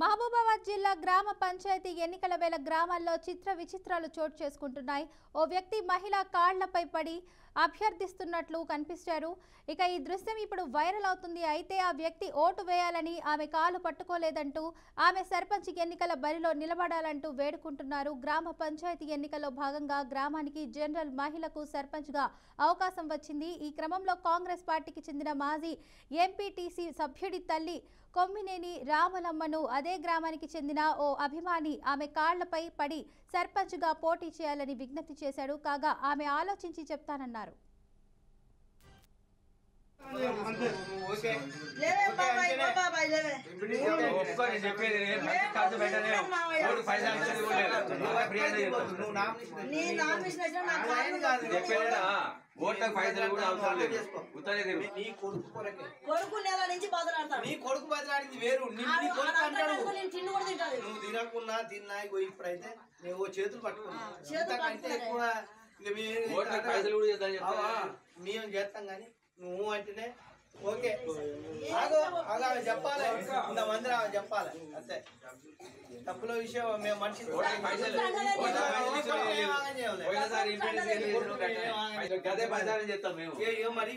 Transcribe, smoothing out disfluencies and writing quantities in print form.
మహబూబాబాద్ జిల్లా గ్రామ పంచాయతీ ఎన్నికల వేళ గ్రామాల్లో చిత్ర విచిత్రాలు చోటు చేసుకుంటున్నాయి. ఓ వ్యక్తి మహిళ కాళ్లపై పడి అభ్యర్థిస్తున్నట్లు కనిపించారు. ఇక ఈ దృశ్యం ఇప్పుడు వైరల్ అవుతుంది. అయితే ఆ వ్యక్తి ఓటు వేయాలని ఆమె కాలు పట్టుకోలేదంటూ ఆమె సర్పంచ్ ఎన్నికల బరిలో నిలబడాలంటూ వేడుకుంటున్నారు. గ్రామ పంచాయతీ ఎన్నికల్లో భాగంగా గ్రామానికి జనరల్ మహిళకు సర్పంచ్గా అవకాశం వచ్చింది. ఈ క్రమంలో కాంగ్రెస్ పార్టీకి చెందిన మాజీ ఎంపీటీసీ సభ్యుడి తల్లి కొమ్మినేని రామలమ్మను అదే గ్రామానికి చెందిన ఓ అభిమాని ఆమె కాళ్లపై పడి సర్పంచ్గా పోటీ చేయాలని విజ్ఞప్తి చేశాడు. కాగా ఆమె ఆలోచించి చెప్తానన్నారు. ఓట్లకు పైసలు కూడా అవసరం లేదు. నీ కొడుకు నెల నుంచి బదలాడతాడు. నీ కొడుకు బదలాడింది వేరు. నీ కొడుకు అంటాడు నువ్వు తినకున్నా తిన్నా. ఇప్పుడైతే నువ్వు చేతులు పట్టుకున్నా ఎక్కువ మేము చేస్తాం కానీ నువ్వు అంటేనే ఓకే. చెప్పాలి, ఇంతమంది చెప్పాలి అంతే. తప్పుల విషయం మేము మనిషి మరి